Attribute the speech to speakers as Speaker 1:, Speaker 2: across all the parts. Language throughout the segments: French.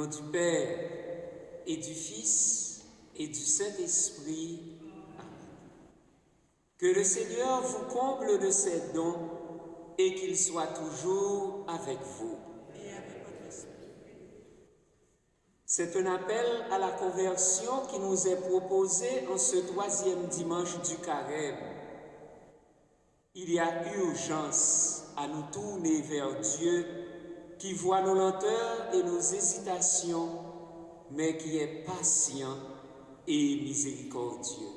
Speaker 1: nom du Père et du Fils et du Saint-Esprit. Amen. Que le Seigneur vous comble de ses dons et qu'il soit toujours avec vous.
Speaker 2: Et avec votre esprit.
Speaker 1: C'est un appel à la conversion qui nous est proposé en ce 3e dimanche du Carême. Il y a urgence à nous tourner vers Dieu qui voit nos lenteurs et nos hésitations, mais qui est patient et miséricordieux.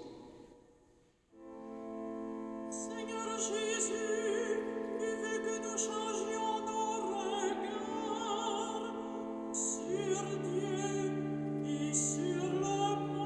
Speaker 2: Seigneur Jésus, tu veux que nous changions nos regards sur Dieu et sur le monde.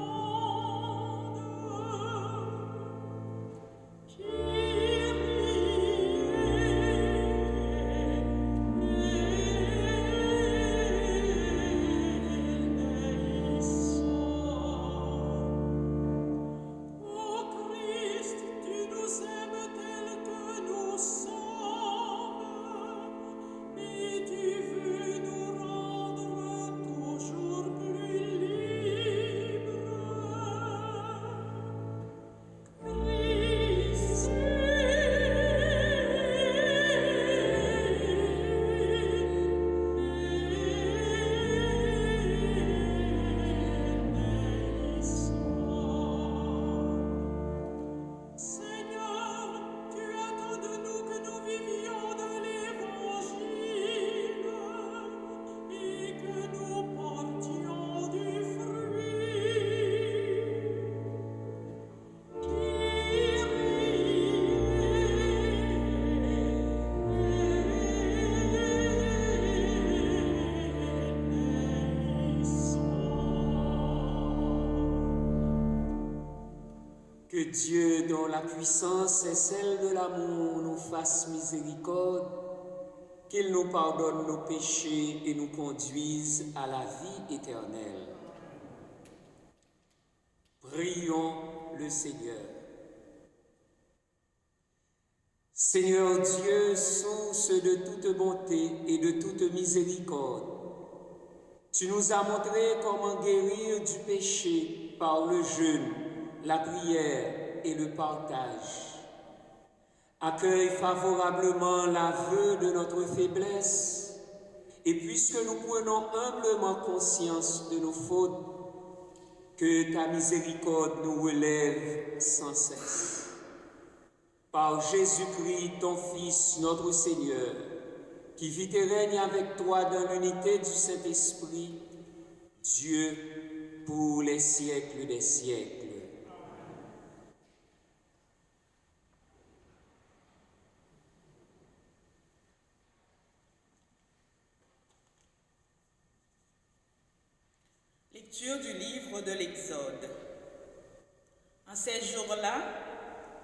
Speaker 1: Que Dieu, dont la puissance est celle de l'amour, nous fasse miséricorde, qu'il nous pardonne nos péchés et nous conduise à la vie éternelle. Prions le Seigneur. Seigneur Dieu, source de toute bonté et de toute miséricorde, tu nous as montré comment guérir du péché par le jeûne, la prière et le partage. Accueille favorablement l'aveu de notre faiblesse et puisque nous prenons humblement conscience de nos fautes, que ta miséricorde nous relève sans cesse. Par Jésus-Christ, ton Fils, notre Seigneur, qui vit et règne avec toi dans l'unité du Saint-Esprit, Dieu pour les siècles des siècles.
Speaker 2: Lecture du livre de l'Exode. En ces jours-là,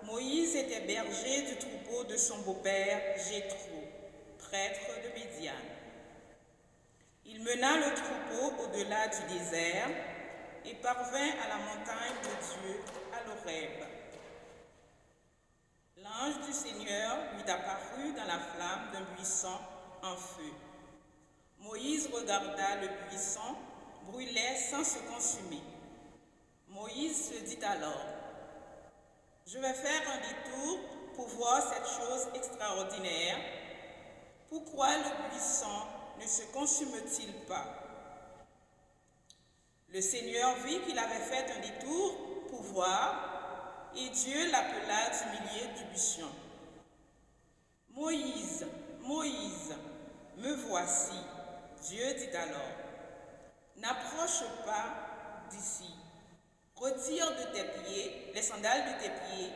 Speaker 2: Moïse était berger du troupeau de son beau-père Jéthro, prêtre de Midian. Il mena le troupeau au-delà du désert et parvint à la montagne de Dieu, à l'Horeb. L'ange du Seigneur lui apparut dans la flamme d'un buisson en feu. Moïse regarda le buisson brûlait sans se consumer. Moïse se dit alors, « Je vais faire un détour pour voir cette chose extraordinaire. Pourquoi le buisson ne se consume-t-il pas ?» Le Seigneur vit qu'il avait fait un détour pour voir, et Dieu l'appela du milieu du buisson. « Moïse, Moïse, me voici. » Dieu dit alors, « N'approche pas d'ici. Retire de tes pieds les sandales de tes pieds,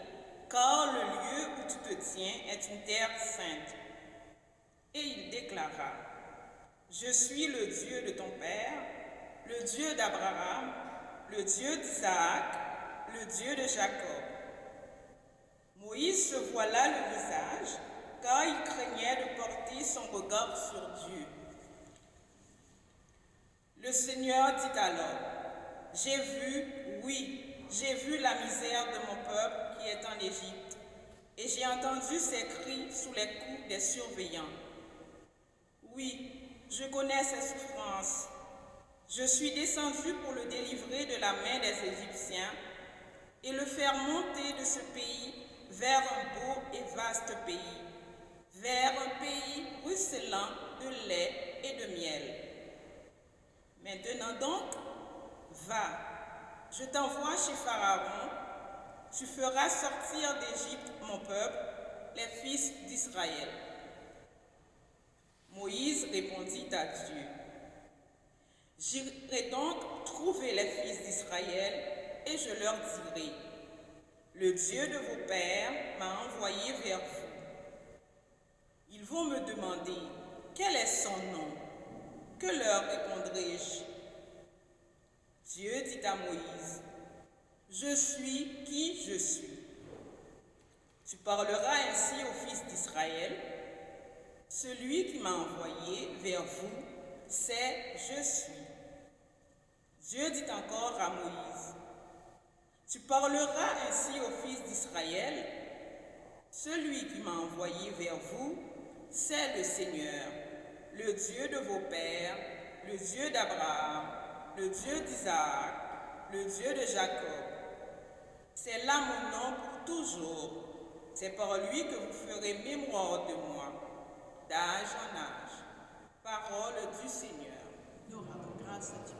Speaker 2: car le lieu où tu te tiens est une terre sainte. » Et il déclara, « Je suis le Dieu de ton père, le Dieu d'Abraham, le Dieu d'Isaac, le Dieu de Jacob. » Moïse se voila le visage, car il craignait de porter son regard sur Dieu. Le Seigneur dit alors, « J'ai vu, oui, j'ai vu la misère de mon peuple qui est en Égypte, et j'ai entendu ses cris sous les coups des surveillants. Oui, je connais ses souffrances. Je suis descendu pour le délivrer de la main des Égyptiens et le faire monter de ce pays vers un beau et vaste pays, vers un pays ruisselant de lait et de miel. Maintenant donc, va, je t'envoie chez Pharaon, tu feras sortir d'Égypte mon peuple, les fils d'Israël. Moïse répondit à Dieu, j'irai donc trouver les fils d'Israël et je leur dirai, le Dieu de vos pères m'a envoyé vers vous. Ils vont me demander, quel est son nom? Que leur répondrai-je? Dieu dit à Moïse, je suis qui je suis. Tu parleras ainsi aux fils d'Israël, celui qui m'a envoyé vers vous, c'est je suis. Dieu dit encore à Moïse, tu parleras ainsi aux fils d'Israël, celui qui m'a envoyé vers vous, c'est le Seigneur, le Dieu de vos pères, le Dieu d'Abraham, le Dieu d'Isaac, le Dieu de Jacob. C'est là mon nom pour toujours. C'est par lui que vous ferez mémoire de moi, d'âge en âge. Parole du Seigneur. Nous rendons grâce à Dieu.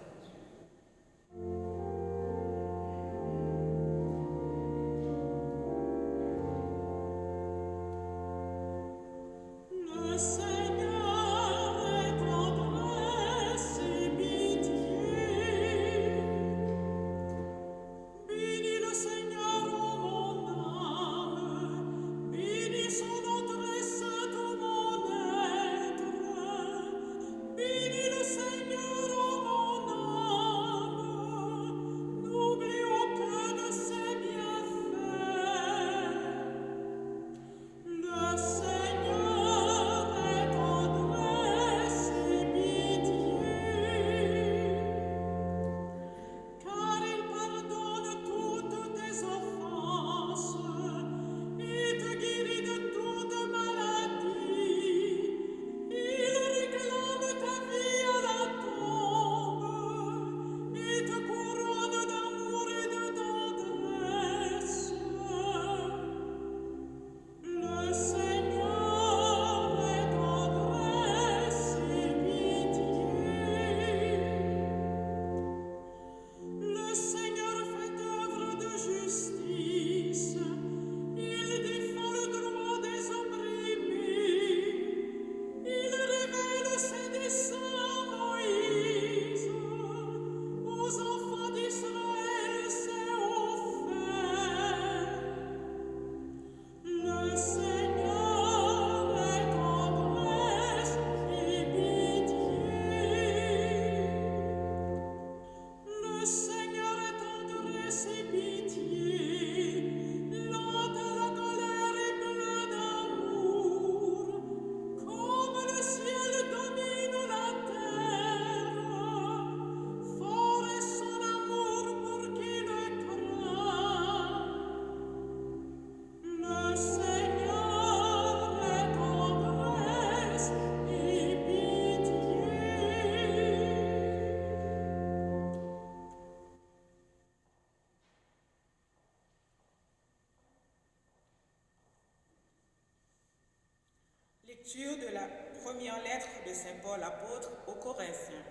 Speaker 2: Lecture de la première lettre de Saint Paul apôtre aux Corinthiens.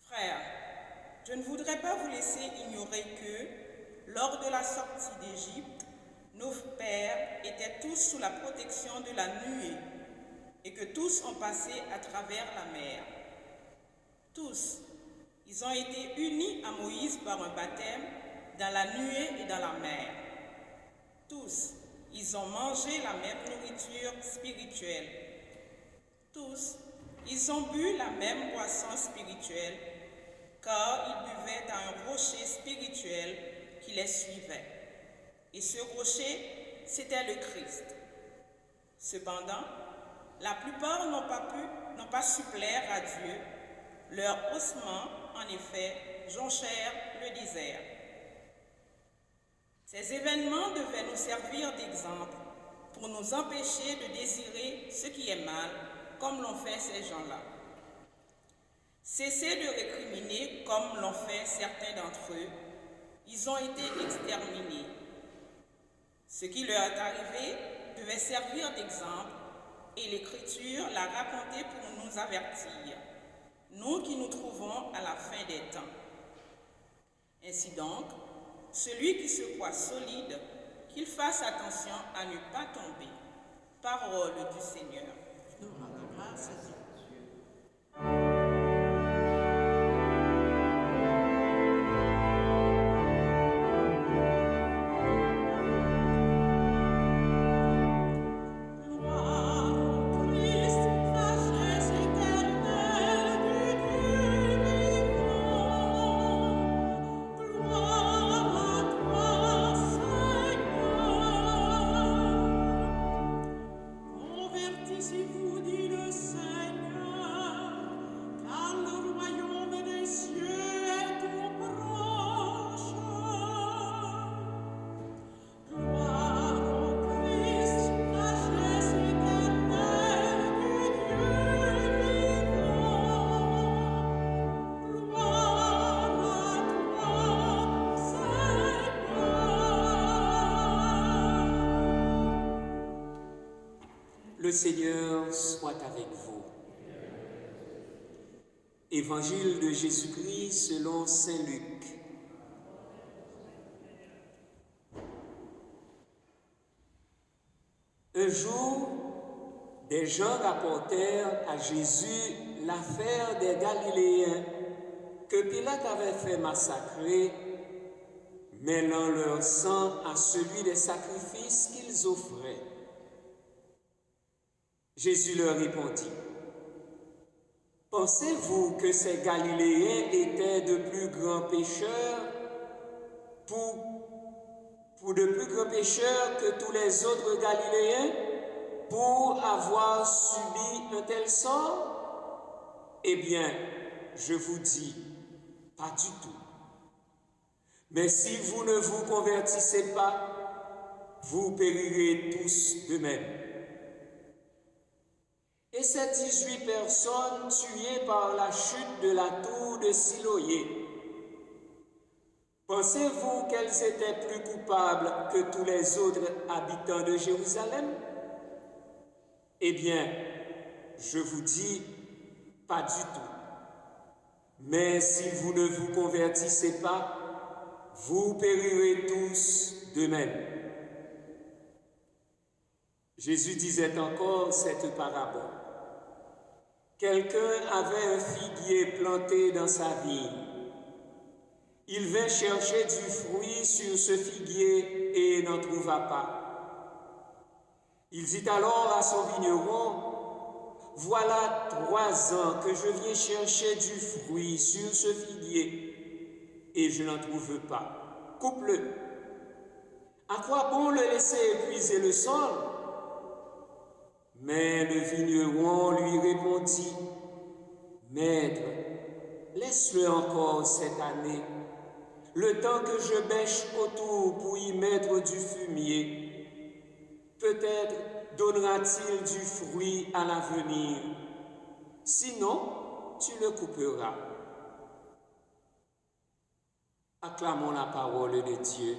Speaker 2: Frères, je ne voudrais pas vous laisser ignorer que, lors de la sortie d'Égypte, nos pères étaient tous sous la protection de la nuée et que tous ont passé à travers la mer. Tous, ils ont été unis à Moïse par un baptême dans la nuée et dans la mer. Tous, ils ont mangé la même nourriture spirituelle. Tous, ils ont bu la même boisson spirituelle, car ils buvaient à un rocher spirituel qui les suivait. Et ce rocher, c'était le Christ. Cependant, la plupart n'ont pas su plaire à Dieu. Leurs ossements, en effet, jonchèrent le désert. Ces événements devaient nous servir d'exemple pour nous empêcher de désirer ce qui est mal, comme l'ont fait ces gens-là. Cessez de récriminer comme l'ont fait certains d'entre eux. Ils ont été exterminés. Ce qui leur est arrivé devait servir d'exemple et l'Écriture l'a raconté pour nous avertir, nous qui nous trouvons à la fin des temps. Ainsi donc, celui qui se croit solide, qu'il fasse attention à ne pas tomber. Parole du Seigneur. Nous rendons grâce à Dieu.
Speaker 3: Convertissez-vous, dit le Seigneur, car le royaume des cieux est tout proche. Gloire au Christ, sagesse éternelle du Dieu vivant. Gloire à toi, Seigneur.
Speaker 1: Le Seigneur soit avec vous. Évangile de Jésus-Christ selon saint Luc. Un jour, des gens rapportèrent à Jésus l'affaire des Galiléens que Pilate avait fait massacrer, mêlant leur sang à celui des sacrifices qu'ils offraient. Jésus leur répondit, « Pensez-vous que ces Galiléens étaient de plus grands pécheurs pour de plus grands pécheurs que tous les autres Galiléens pour avoir subi un tel sort? Eh bien, je vous dis, pas du tout. Mais si vous ne vous convertissez pas, vous périrez tous de même. » Et ces 18 personnes tuées par la chute de la tour de Siloé, pensez-vous qu'elles étaient plus coupables que tous les autres habitants de Jérusalem? Eh bien, je vous dis, pas du tout. Mais si vous ne vous convertissez pas, vous périrez tous de même. Jésus disait encore cette parabole. Quelqu'un avait un figuier planté dans sa vigne. Il vint chercher du fruit sur ce figuier et n'en trouva pas. Il dit alors à son vigneron, « Voilà 3 ans que je viens chercher du fruit sur ce figuier et je n'en trouve pas. Coupe-le. À quoi bon le laisser épuiser le sol? » Mais le vigneron lui répondit, « Maître, laisse-le encore cette année, le temps que je bêche autour pour y mettre du fumier. Peut-être donnera-t-il du fruit à l'avenir. Sinon, tu le couperas. » Acclamons la parole de Dieu.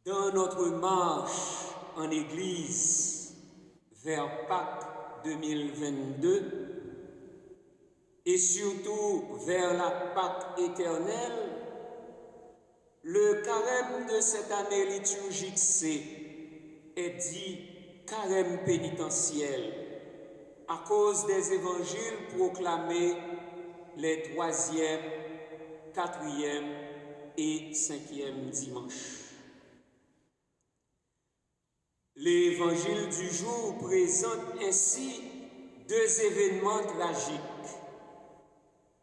Speaker 1: Dans notre marche en Église vers Pâques 2022 et surtout vers la Pâque éternelle, le carême de cette année liturgique C est dit carême pénitentiel à cause des évangiles proclamés les 3e, 4e et 5e dimanches. L'évangile du jour présente ainsi 2 événements tragiques.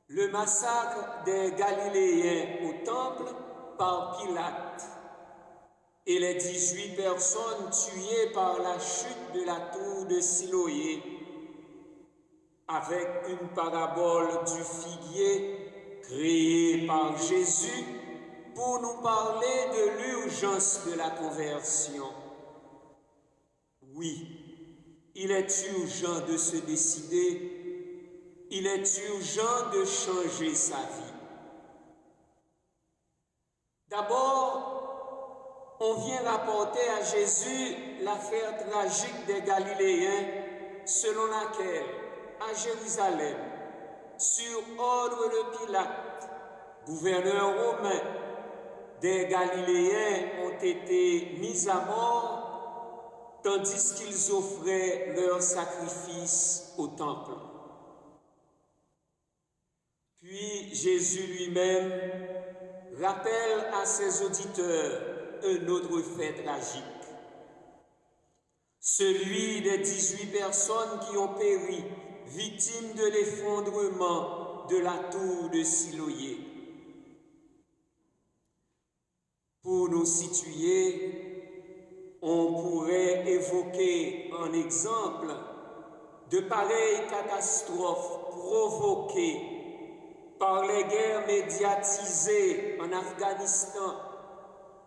Speaker 1: Le massacre des Galiléens au temple par Pilate et les 18 personnes tuées par la chute de la tour de Siloé, avec une parabole du figuier créée par Jésus pour nous parler de l'urgence de la conversion. Oui, il est urgent de se décider, il est urgent de changer sa vie. D'abord, on vient rapporter à Jésus l'affaire tragique des Galiléens, selon laquelle, à Jérusalem, sur ordre de Pilate, gouverneur romain, des Galiléens ont été mis à mort, tandis qu'ils offraient leur sacrifice au temple. Puis Jésus lui-même rappelle à ses auditeurs un autre fait tragique, celui des 18 personnes qui ont péri, victimes de l'effondrement de la tour de Siloé. Pour nous situer, on pourrait évoquer un exemple de pareilles catastrophes provoquées par les guerres médiatisées en Afghanistan,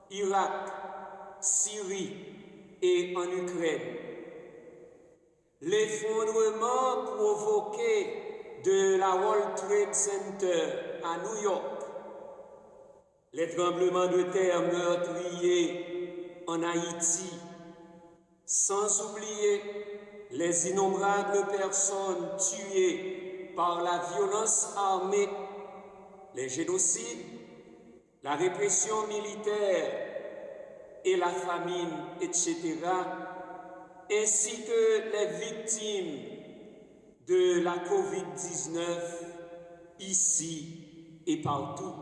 Speaker 1: Irak, Syrie et en Ukraine. L'effondrement provoqué de la World Trade Center à New York, les tremblements de terre meurtriers en Haïti, sans oublier les innombrables personnes tuées par la violence armée, les génocides, la répression militaire et la famine, etc., ainsi que les victimes de la COVID-19 ici et partout.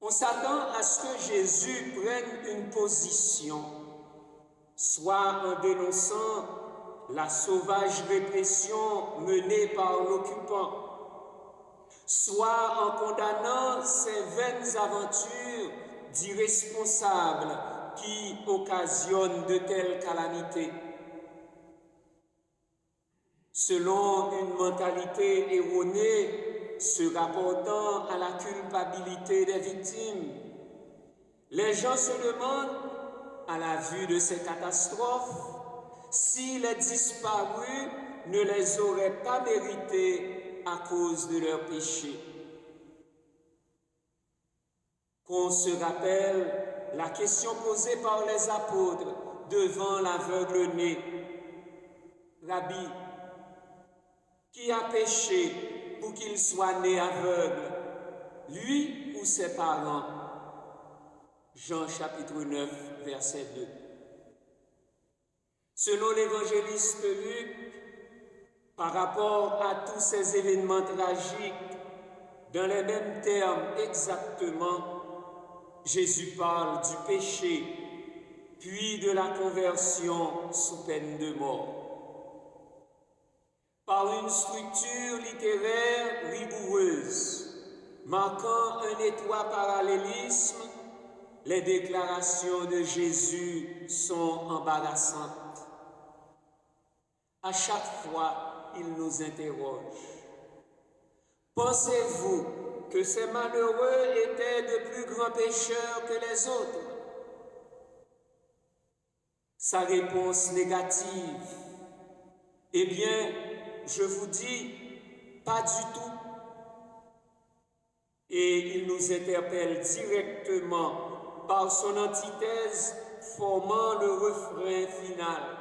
Speaker 1: On s'attend à ce que Jésus prenne une position, soit en dénonçant la sauvage répression menée par l'occupant, soit en condamnant ces vaines aventures d'irresponsables qui occasionnent de telles calamités. Selon une mentalité erronée se rapportant à la culpabilité des victimes, les gens se demandent, à la vue de ces catastrophes, si les disparus ne les auraient pas mérités à cause de leurs péchés. Qu'on se rappelle la question posée par les apôtres devant l'aveugle-né. Rabbi, qui a péché pour qu'il soit né aveugle, lui ou ses parents? Jean chapitre 9, verset 2. Selon l'évangéliste Luc, par rapport à tous ces événements tragiques, dans les mêmes termes exactement, Jésus parle du péché, puis de la conversion sous peine de mort. Par une structure littéraire rigoureuse, marquant un étroit parallélisme, les déclarations de Jésus sont embarrassantes. À chaque fois, il nous interroge. Pensez-vous que ces malheureux étaient de plus grands pécheurs que les autres? Sa réponse négative, eh bien, je vous dis, pas du tout. Et il nous interpelle directement par son antithèse formant le refrain final.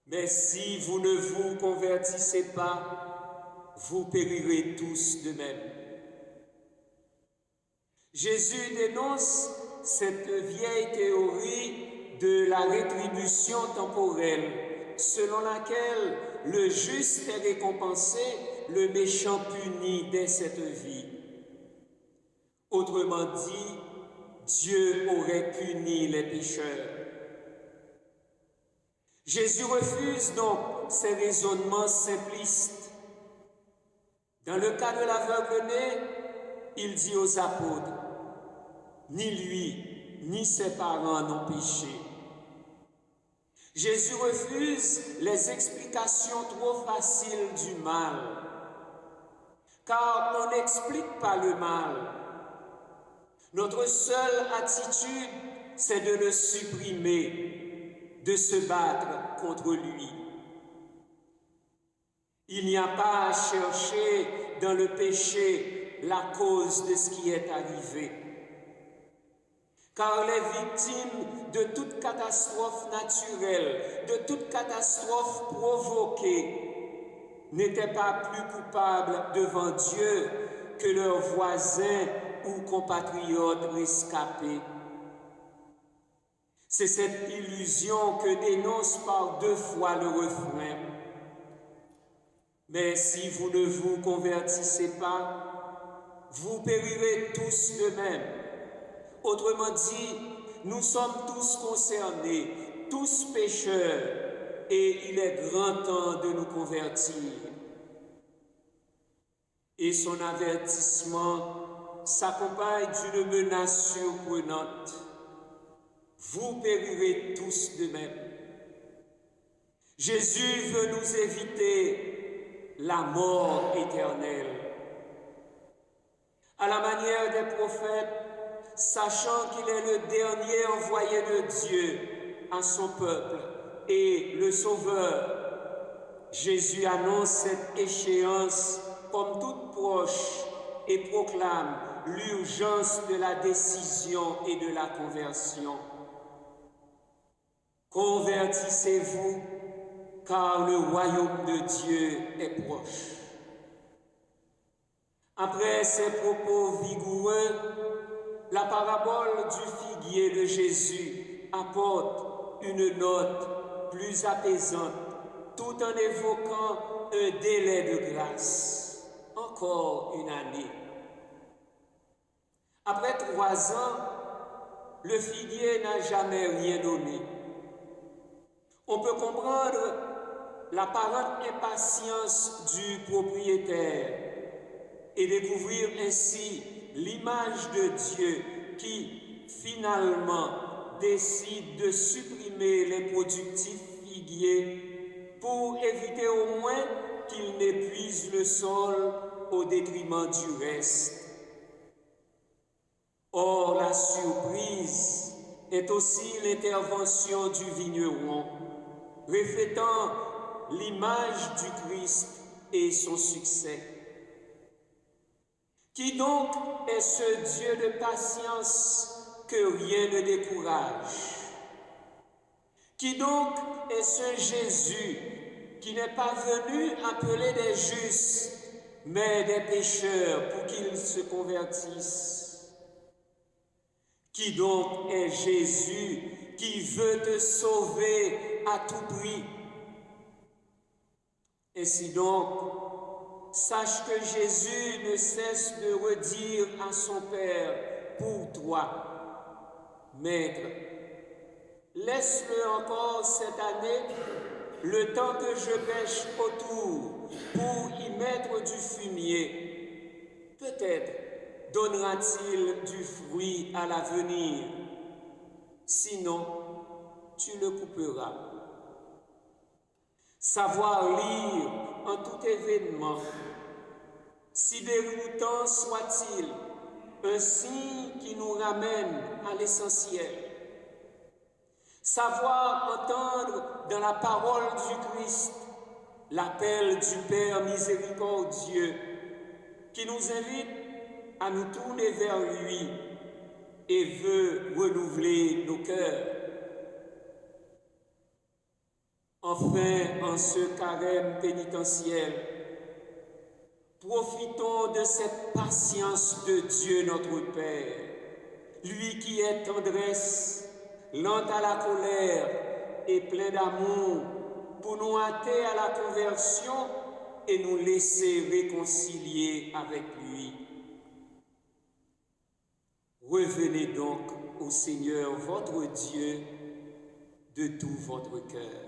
Speaker 1: Mais si vous ne vous convertissez pas, vous périrez tous de même. Jésus dénonce cette vieille théorie de la rétribution temporelle, selon laquelle le juste est récompensé, le méchant puni dès cette vie. Autrement dit, Dieu aurait puni les pécheurs. Jésus refuse donc ces raisonnements simplistes. Dans le cas de l'aveugle-né, il dit aux apôtres, ni lui, ni ses parents n'ont péché. Jésus refuse les explications trop faciles du mal. car on n'explique pas le mal. Notre seule attitude, c'est de le supprimer, de se battre contre lui. Il n'y a pas à chercher dans le péché la cause de ce qui est arrivé. Car les victimes de toute catastrophe naturelle, de toute catastrophe provoquée, n'étaient pas plus coupables devant Dieu que leurs voisins ou compatriotes rescapés. C'est cette illusion que dénonce par 2 fois le refrain. Mais si vous ne vous convertissez pas, vous périrez tous de même. Autrement dit, nous sommes tous concernés, tous pécheurs, et il est grand temps de nous convertir. Et son avertissement s'accompagne d'une menace surprenante. Vous périrez tous de même. Jésus veut nous éviter la mort éternelle. À la manière des prophètes, sachant qu'il est le dernier envoyé de Dieu à son peuple et le Sauveur, Jésus annonce cette échéance comme toute proche et proclame l'urgence de la décision et de la conversion. Convertissez-vous, car le royaume de Dieu est proche. Après ces propos vigoureux, la parabole du figuier de Jésus apporte une note plus apaisante, tout en évoquant un délai de grâce, encore une année. Après 3 ans, le figuier n'a jamais rien donné. On peut comprendre l'apparente impatience du propriétaire et découvrir ainsi l'image de Dieu qui, finalement, décide de supprimer les productifs figuiers pour éviter au moins qu'ils n'épuisent le sol au détriment du reste. Or, la surprise est aussi l'intervention du vigneron, reflétant l'image du Christ et son succès. Qui donc est ce Dieu de patience que rien ne décourage? Qui donc est ce Jésus qui n'est pas venu appeler des justes, mais des pécheurs pour qu'ils se convertissent? Qui donc est Jésus qui veut te sauver à tout prix? Ainsi donc, sache que Jésus ne cesse de redire à son Père pour toi, Maître, laisse-le encore cette année, le temps que je pêche autour pour y mettre du fumier. Peut-être donnera-t-il du fruit à l'avenir. Sinon, tu le couperas. Savoir lire en tout événement, si déroutant soit-il, un signe qui nous ramène à l'essentiel. Savoir entendre dans la parole du Christ l'appel du Père miséricordieux qui nous invite à nous tourner vers lui et veut renouveler nos cœurs. Enfin, en ce carême pénitentiel, profitons de cette patience de Dieu notre Père, lui qui est tendresse, lent à la colère et plein d'amour, pour nous hâter à la conversion et nous laisser réconcilier avec lui. Revenez donc au Seigneur votre Dieu de tout votre cœur.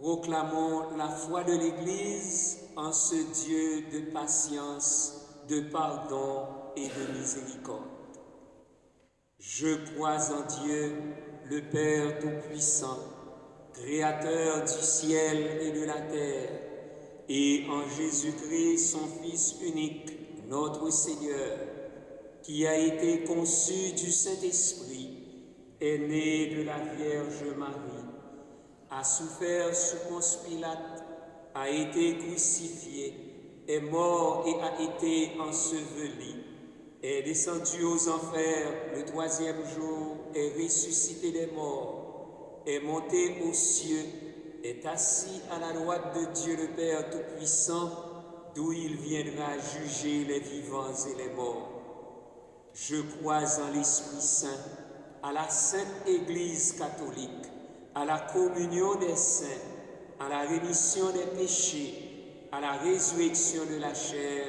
Speaker 1: Proclamons la foi de l'Église en ce Dieu de patience, de pardon et de miséricorde. Je crois en Dieu, le Père Tout-Puissant, Créateur du ciel et de la terre, et en Jésus-Christ, son Fils unique, notre Seigneur, qui a été conçu du Saint-Esprit, est né de la Vierge Marie, a souffert sous Ponce Pilate, a été crucifié, est mort et a été enseveli, est descendu aux enfers le troisième jour, est ressuscité des morts, est monté aux cieux, est assis à la droite de Dieu le Père Tout-Puissant, d'où il viendra juger les vivants et les morts. Je crois en l'Esprit Saint, à la Sainte Église catholique, à la communion des saints, à la rémission des péchés, à la résurrection de la chair,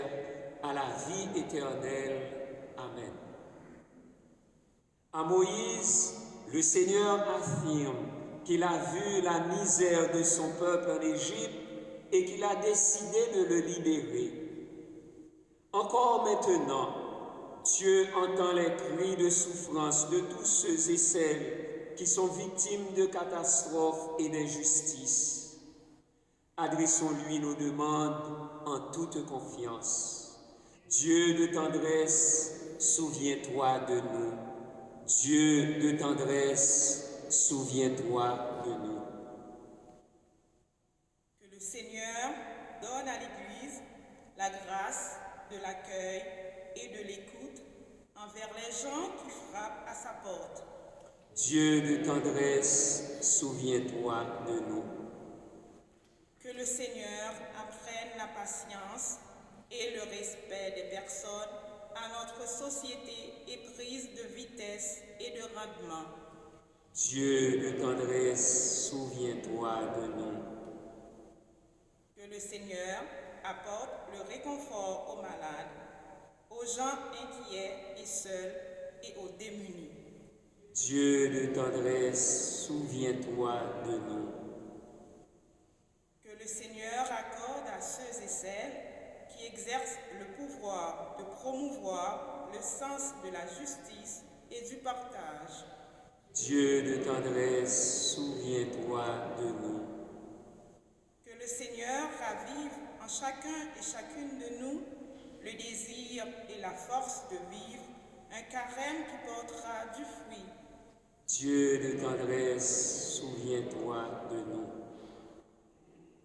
Speaker 1: à la vie éternelle. Amen. À Moïse, le Seigneur affirme qu'il a vu la misère de son peuple en Égypte et qu'il a décidé de le libérer. Encore maintenant, Dieu entend les cris de souffrance de tous ceux et celles qui sont victimes de catastrophes et d'injustices. Adressons-lui nos demandes en toute confiance. Dieu de tendresse, souviens-toi de nous. Dieu de tendresse, souviens-toi de nous.
Speaker 2: Que le Seigneur donne à l'Église la grâce de l'accueil et de l'écoute envers les gens qui frappent à sa porte.
Speaker 1: Dieu de tendresse, souviens-toi de nous.
Speaker 2: Que le Seigneur apprenne la patience et le respect des personnes à notre société éprise de vitesse et de rendement.
Speaker 1: Dieu de tendresse, souviens-toi de nous.
Speaker 2: Que le Seigneur apporte le réconfort aux malades, aux gens inquiets et seuls et aux démunis.
Speaker 1: Dieu de tendresse, souviens-toi de nous.
Speaker 2: Que le Seigneur accorde à ceux et celles qui exercent le pouvoir de promouvoir le sens de la justice et du partage.
Speaker 1: Dieu de tendresse, souviens-toi de nous.
Speaker 2: Que le Seigneur ravive en chacun et chacune de nous le désir et la force de vivre un carême qui portera du fruit.
Speaker 1: Dieu de tendresse, souviens-toi de nous.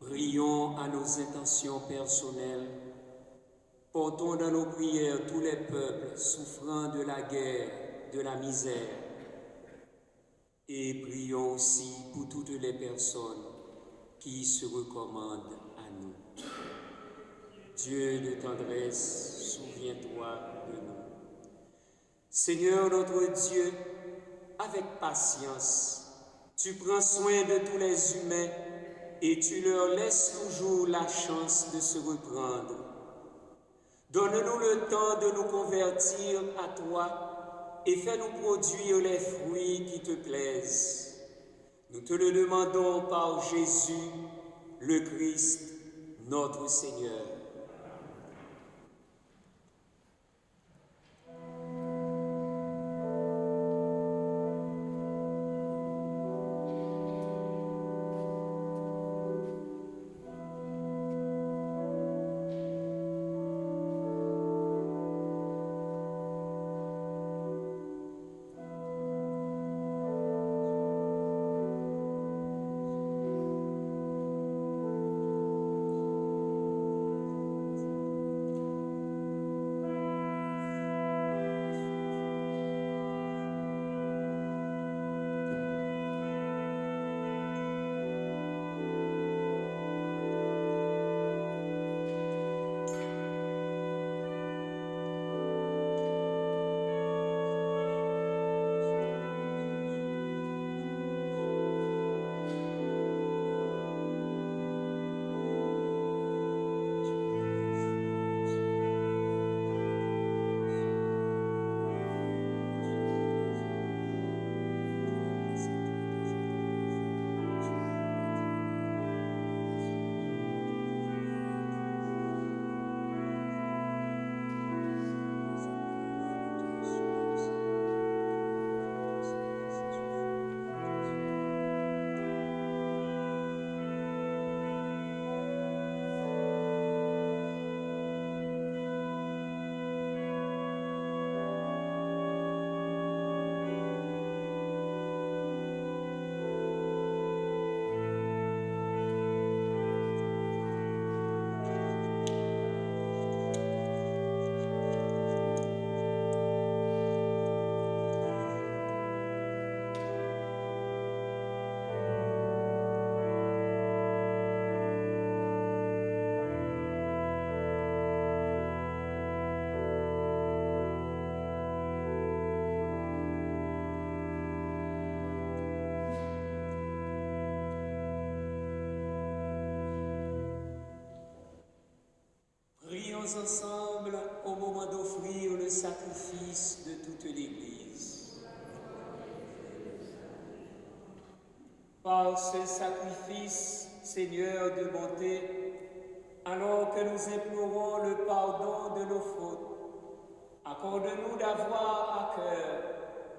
Speaker 1: Prions à nos intentions personnelles. Portons dans nos prières tous les peuples souffrant de la guerre, de la misère. Et prions aussi pour toutes les personnes qui se recommandent à nous. Dieu de tendresse, souviens-toi de nous. Seigneur notre Dieu, avec patience, tu prends soin de tous les humains et tu leur laisses toujours la chance de se reprendre. Donne-nous le temps de nous convertir à toi et fais-nous produire les fruits qui te plaisent. Nous te le demandons par Jésus, le Christ, notre Seigneur. prions ensemble au moment d'offrir le sacrifice de toute l'Église. Par ce sacrifice, Seigneur de bonté, alors que nous implorons le pardon de nos fautes, accorde-nous d'avoir à cœur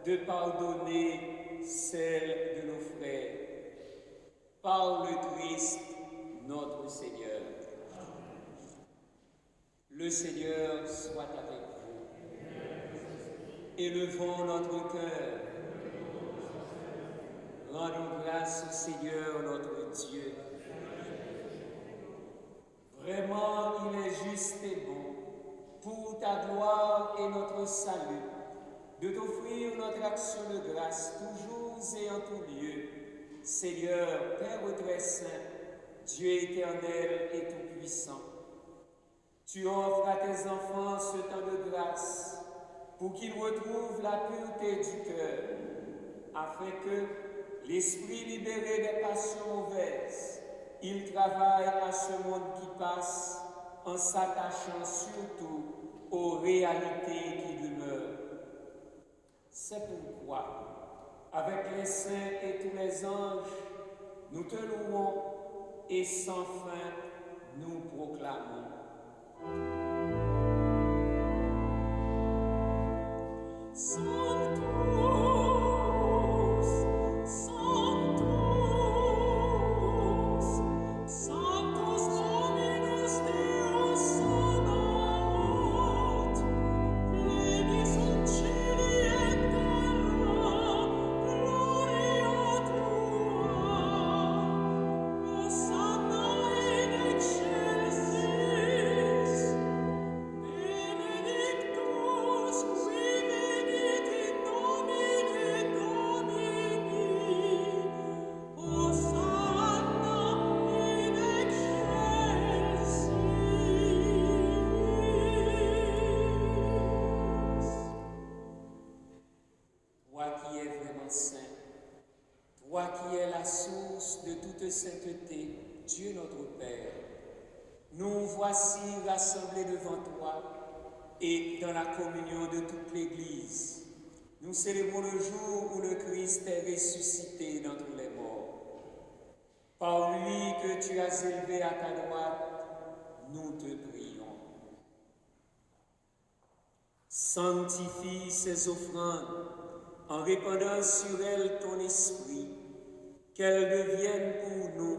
Speaker 1: de pardonner celles de nos frères. Par le Christ, notre Seigneur. Le Seigneur soit avec vous. Élevons notre cœur. Rendons grâce au Seigneur notre Dieu. Vraiment, il est juste et bon, pour ta gloire et notre salut, de t'offrir notre action de grâce toujours et en tout lieu. Seigneur, Père très saint, Dieu éternel et tout-puissant, tu offres à tes enfants ce temps de grâce pour qu'ils retrouvent la pureté du cœur, afin que, l'esprit libéré des passions mauvaises, il travaille à ce monde qui passe en s'attachant surtout aux réalités qui demeurent. C'est pourquoi, avec les saints et tous les anges, nous te louons et sans fin nous proclamons.
Speaker 3: Sanctus, Sanctus, Sanctus Dominus Deus Sabaoth, pleni sunt cieli et terra, gloria tua. Hosanna in excelsis, benedictus qui venit in nomine Domini. Hosanna in excelsis.
Speaker 1: Toi qui es vraiment saint, toi qui es la source de toute sainteté, Dieu notre Père, nous voici rassemblés devant toi et dans la communion de toute l'Église. Nous célébrons le jour où le Christ est ressuscité d'entre les morts. Par lui que tu as élevé à ta droite, nous te prions. Sanctifie ces offrandes en répandant sur elles ton esprit, qu'elles deviennent pour nous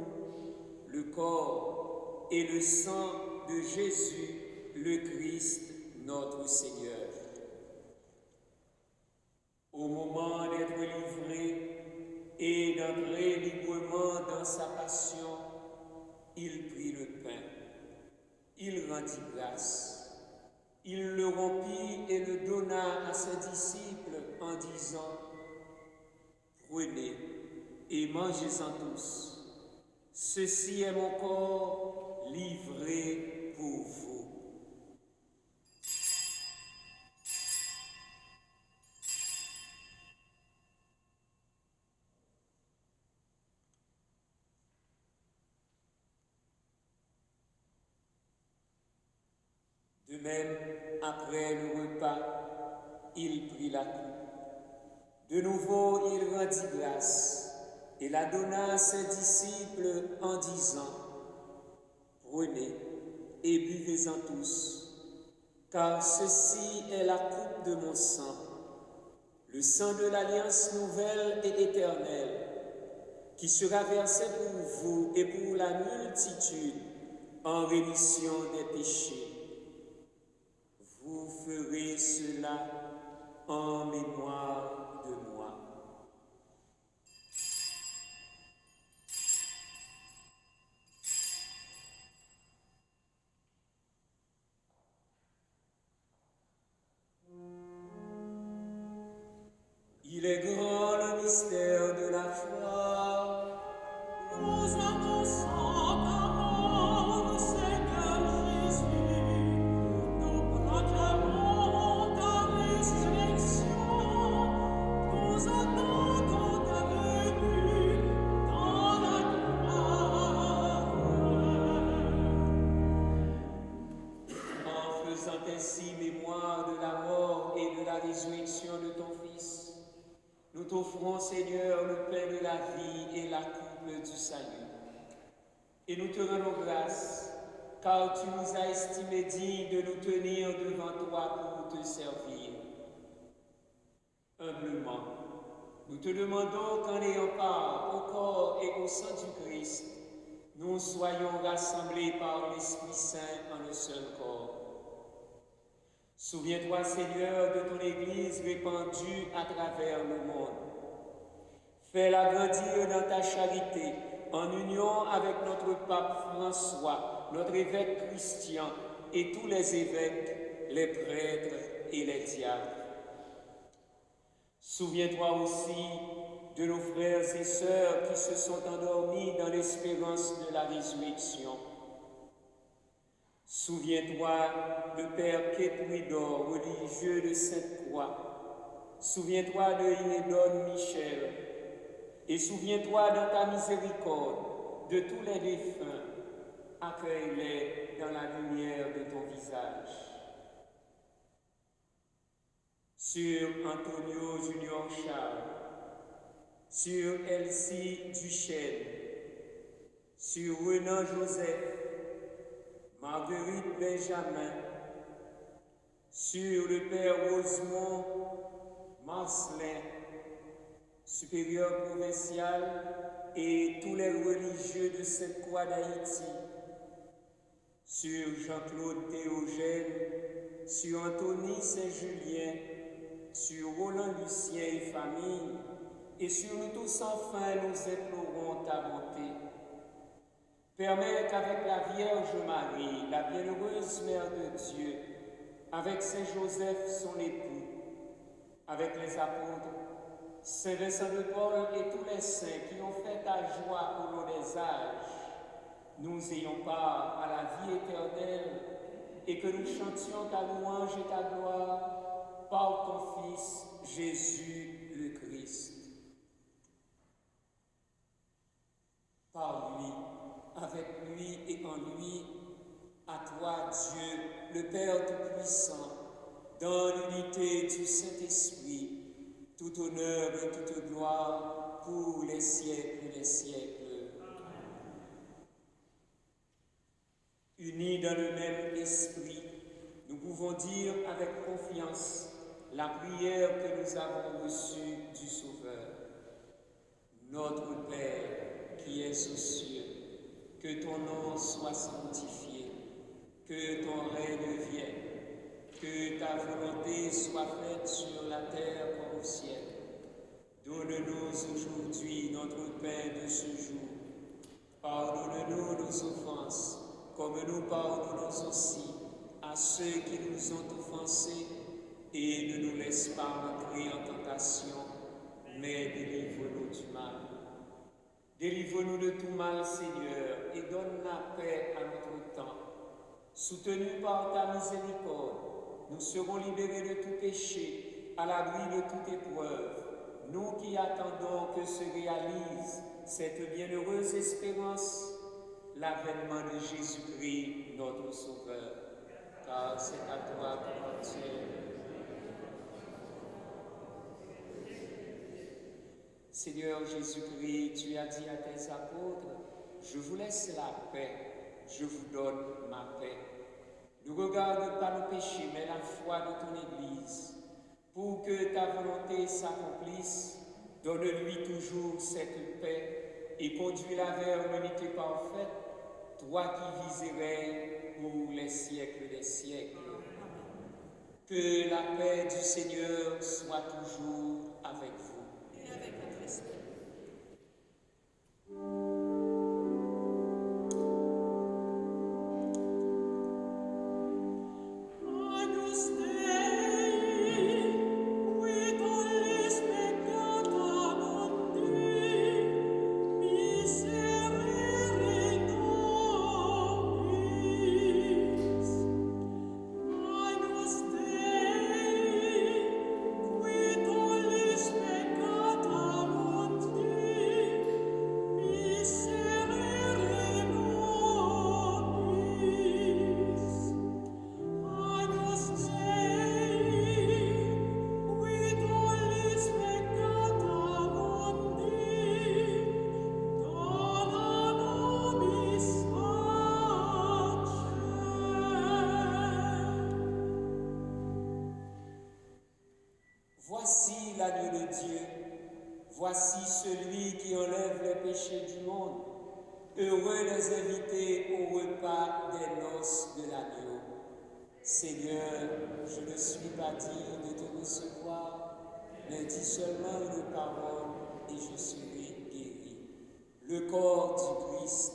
Speaker 1: le corps et le sang de Jésus, le Christ, notre Seigneur. Au moment d'être livré et d'entrer librement dans sa passion, il prit le pain, il rendit grâce. Il le rompit et le donna à ses disciples en disant, « Prenez et mangez-en tous. Ceci est mon corps livré pour vous. » De même, après le repas, il prit la coupe. De nouveau, il rendit grâce et la donna à ses disciples en disant, « Prenez et buvez-en tous, car ceci est la coupe de mon sang, le sang de l'alliance nouvelle et éternelle, qui sera versé pour vous et pour la multitude en rémission des péchés. Vous ferez cela en mémoire de moi. » Il est grand le mystère de la foi.
Speaker 3: Nous annonçons ta mort, Seigneur Jésus. Nous proclamons ta résurrection. Nous attendons ta venue dans la gloire.
Speaker 1: En Nous t'offrons, Seigneur, le pain de la vie et la coupe du salut. Et nous te rendons grâce, car tu nous as estimés dignes de nous tenir devant toi pour te servir. Humblement, nous te demandons qu'en ayant part au corps et au sang du Christ, nous soyons rassemblés par l'Esprit Saint en un seul corps. Souviens-toi, Seigneur, de ton Église répandue à travers le monde. Fais-la grandir dans ta charité, en union avec notre pape François, notre évêque Christian et tous les évêques, les prêtres et les diacres. Souviens-toi aussi de nos frères et sœurs qui se sont endormis dans l'espérance de la résurrection. Souviens-toi de Père Kétouidor, religieux de Sainte-Croix. Souviens-toi de Inédone Michel. Et souviens-toi dans ta miséricorde de tous les défunts. Accueille-les dans la lumière de ton visage. Sur Antonio Junior Charles, sur Elsie Duchesne, sur Renan Joseph, Marguerite Benjamin, sur le Père Rosemont Marcelin, supérieur provincial, et tous les religieux de Sainte-Croix d'Haïti, sur Jean-Claude Théogène, sur Anthony Saint-Julien, sur Roland Lucien et famille, et sur nous tous enfin nous implorons ta bonté. Permets qu'avec la Vierge Marie, la bienheureuse Mère de Dieu, avec Saint Joseph son époux, avec les apôtres, Saint Vincent de Paul et tous les saints qui ont fait ta joie au long des âges, nous ayons part à la vie éternelle et que nous chantions ta louange et ta gloire par ton Fils Jésus le Christ. Par lui, avec lui et en lui, à toi Dieu, le Père Tout-Puissant, dans l'unité du Saint-Esprit, tout honneur et toute gloire pour les siècles des siècles. Unis dans le même esprit, nous pouvons dire avec confiance la prière que nous avons reçue du Sauveur. Notre Père qui es aux cieux, que ton nom soit sanctifié, que ton règne vienne, que ta volonté soit faite sur la terre comme au ciel. Donne-nous aujourd'hui notre pain de ce jour. Pardonne-nous nos offenses, comme nous pardonnons aussi à ceux qui nous ont offensés, et ne nous laisse pas entrer en tentation, mais délivre-nous du mal. Délivre-nous de tout mal, Seigneur, et donne la paix à notre temps. Soutenus par ta miséricorde, nous serons libérés de tout péché, à l'abri de toute épreuve, nous qui attendons que se réalise cette bienheureuse espérance, l'avènement de Jésus-Christ, notre Sauveur. Car c'est à toi qu'appartient. Seigneur Jésus-Christ, tu as dit à tes apôtres, je vous laisse la paix, je vous donne ma paix. Ne regarde pas nos péchés, mais la foi de ton Église. Pour que ta volonté s'accomplisse, donne-lui toujours cette paix et conduis-la vers l'unité parfaite, toi qui vis et règnes pour les siècles des siècles. Que la paix du Seigneur soit toujours avec vous.
Speaker 2: Et avec votre esprit.
Speaker 3: Agnus Dei, qui tollis
Speaker 1: Voici celui qui enlève les péchés du monde. Heureux les invités au repas des noces de l'agneau. Seigneur, je ne suis pas digne de te recevoir, mais dis seulement une parole et je serai guéri. Le corps du Christ.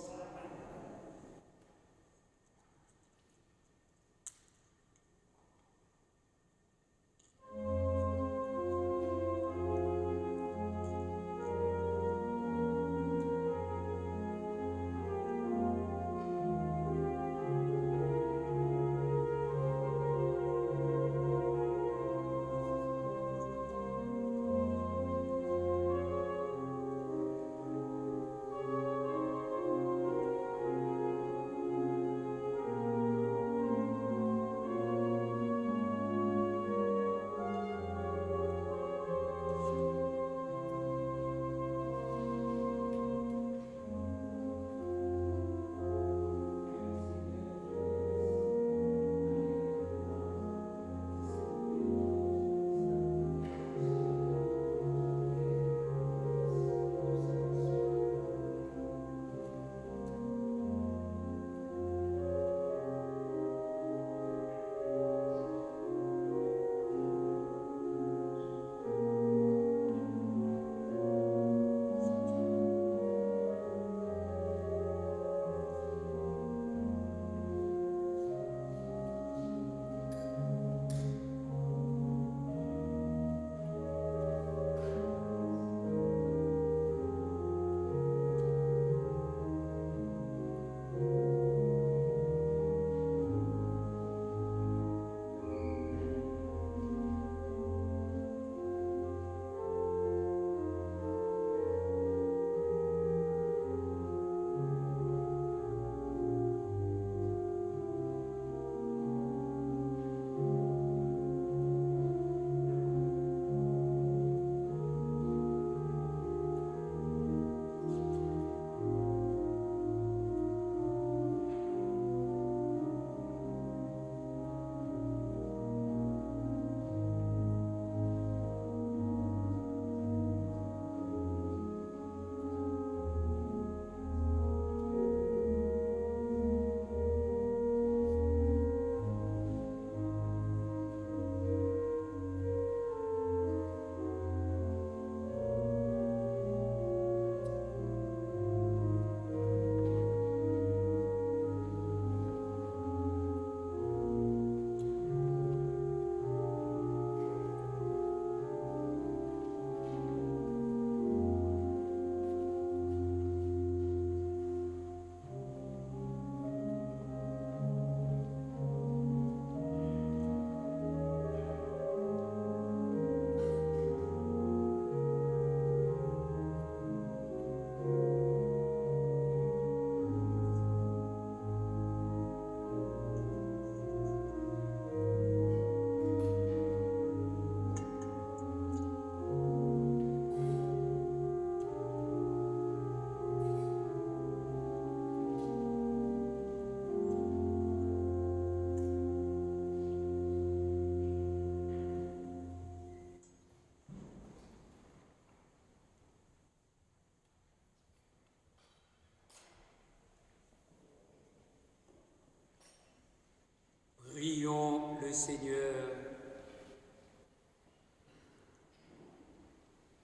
Speaker 1: Prions le Seigneur.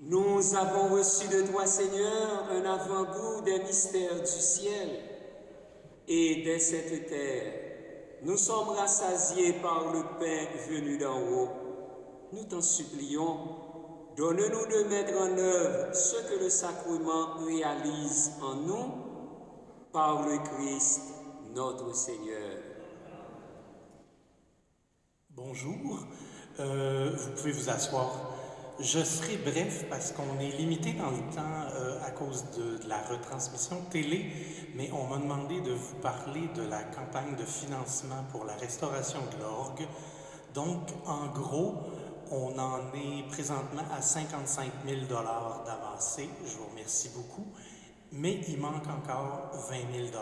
Speaker 1: Nous avons reçu de toi, Seigneur, un avant-goût des mystères du ciel et de cette terre. Nous sommes rassasiés par le pain venu d'en haut. Nous t'en supplions, donne-nous de mettre en œuvre ce que le sacrement réalise en nous par le Christ, notre Seigneur.
Speaker 4: Bonjour, vous pouvez vous asseoir. Je serai bref parce qu'on est limité dans le temps à cause de la retransmission télé, mais on m'a demandé de vous parler de la campagne de financement pour la restauration de l'orgue. Donc, en gros, on en est présentement à 55 000 $ d'avancée. Je vous remercie beaucoup, mais il manque encore 20 000 $.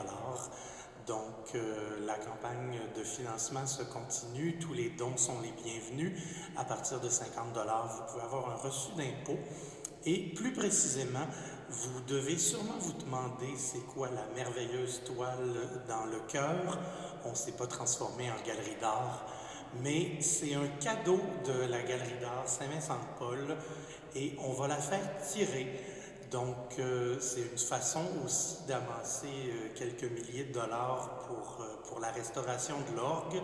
Speaker 4: Donc, la campagne de financement se continue. Tous les dons sont les bienvenus. À partir de 50 $, vous pouvez avoir un reçu d'impôt. Et plus précisément, vous devez sûrement vous demander c'est quoi la merveilleuse toile dans le chœur. On ne s'est pas transformé en galerie d'art, mais c'est un cadeau de la galerie d'art Saint-Vincent-de-Paul et on va la faire tirer. Donc, c'est une façon aussi d'amasser quelques milliers de dollars pour la restauration de l'orgue.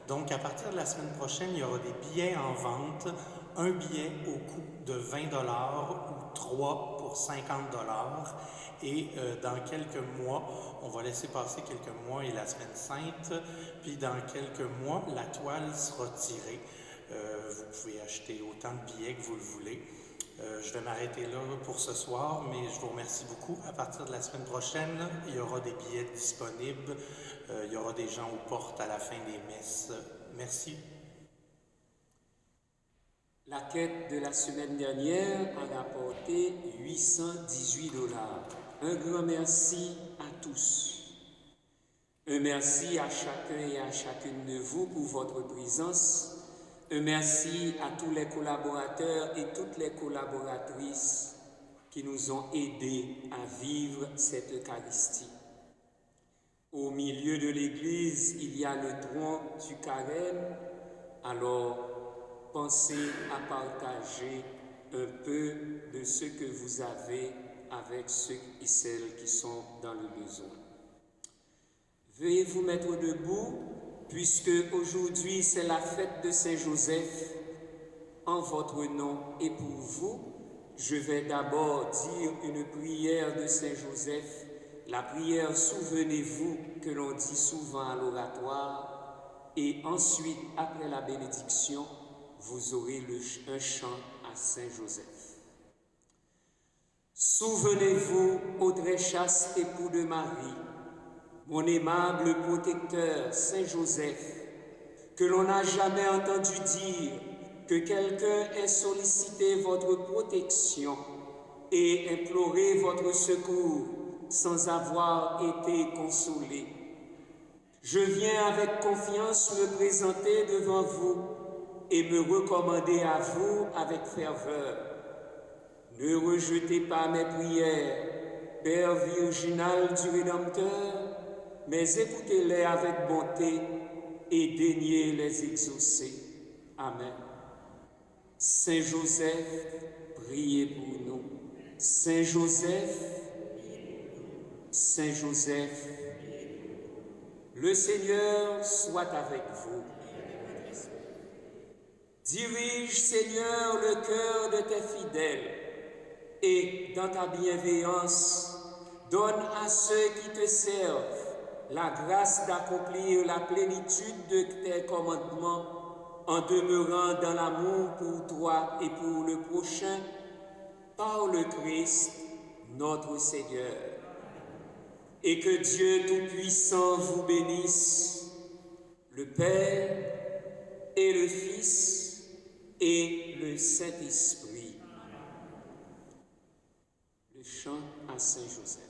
Speaker 4: Donc, à partir de la semaine prochaine, il y aura des billets en vente. Un billet au coût de 20 $ ou 3 pour 50 $. Et dans quelques mois, on va laisser passer quelques mois et la semaine sainte. Puis dans quelques mois, la toile sera tirée. Vous pouvez acheter autant de billets que vous le voulez. Je vais m'arrêter là pour ce soir, mais je vous remercie beaucoup. À partir de la semaine prochaine, il y aura des billets disponibles. Il y aura des gens aux portes à la fin des messes. Merci.
Speaker 1: La quête de la semaine dernière a rapporté 818 $. Un grand merci à tous. Un merci à chacun et à chacune de vous pour votre présence. Un merci à tous les collaborateurs et toutes les collaboratrices qui nous ont aidés à vivre cette Eucharistie. Au milieu de l'Église, il y a le tronc du carême, alors pensez à partager un peu de ce que vous avez avec ceux et celles qui sont dans le besoin. Veuillez vous mettre debout, puisque aujourd'hui c'est la fête de Saint-Joseph. En votre nom et pour vous, je vais d'abord dire une prière de Saint-Joseph, la prière « Souvenez-vous » que l'on dit souvent à l'oratoire, et ensuite, après la bénédiction, vous aurez un chant à Saint-Joseph. Souvenez-vous, ô très chaste époux de Marie, mon aimable protecteur Saint-Joseph, que l'on n'a jamais entendu dire que quelqu'un ait sollicité votre protection et imploré votre secours sans avoir été consolé. Je viens avec confiance me présenter devant vous et me recommander à vous avec ferveur. Ne rejetez pas mes prières, Père virginal du Rédempteur, mais écoutez-les avec bonté et daignez les exaucer. Amen. Saint Joseph, priez pour nous. Saint Joseph, Saint Joseph, le Seigneur soit avec vous. Dirige, Seigneur, le cœur de tes fidèles et, dans ta bienveillance, donne à ceux qui te servent la grâce d'accomplir la plénitude de tes commandements en demeurant dans l'amour pour toi et pour le prochain, par le Christ, notre Seigneur. Et que Dieu Tout-Puissant vous bénisse, le Père et le Fils et le Saint-Esprit. Le chant à Saint-Joseph.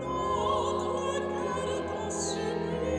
Speaker 3: Notre cœur consumé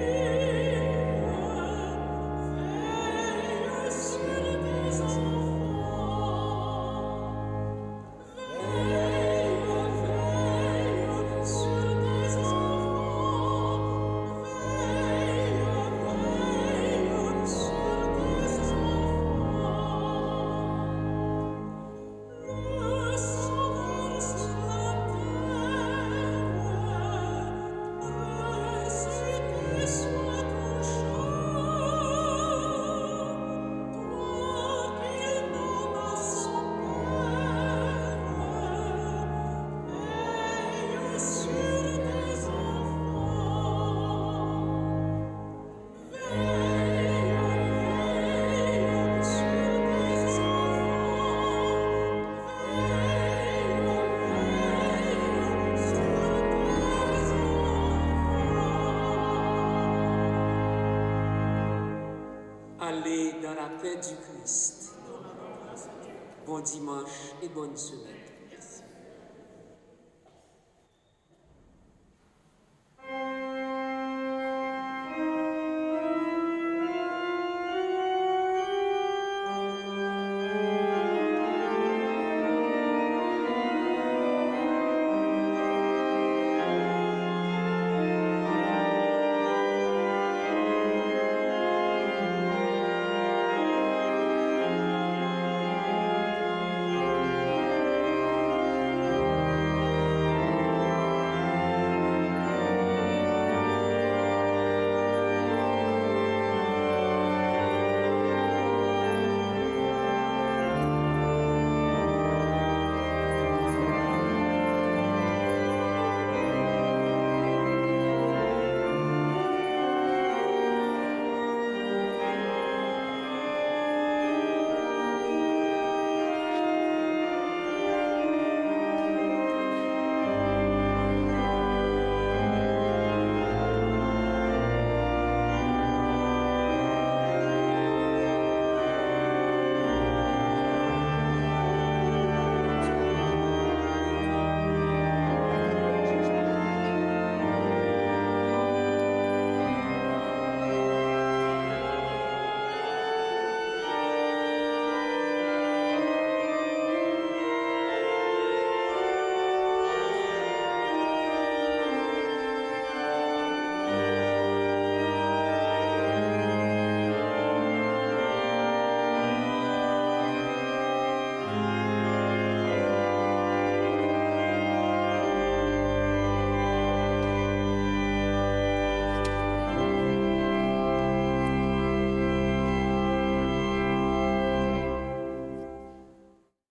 Speaker 1: allez dans la paix du Christ. Bon dimanche et bonne semaine.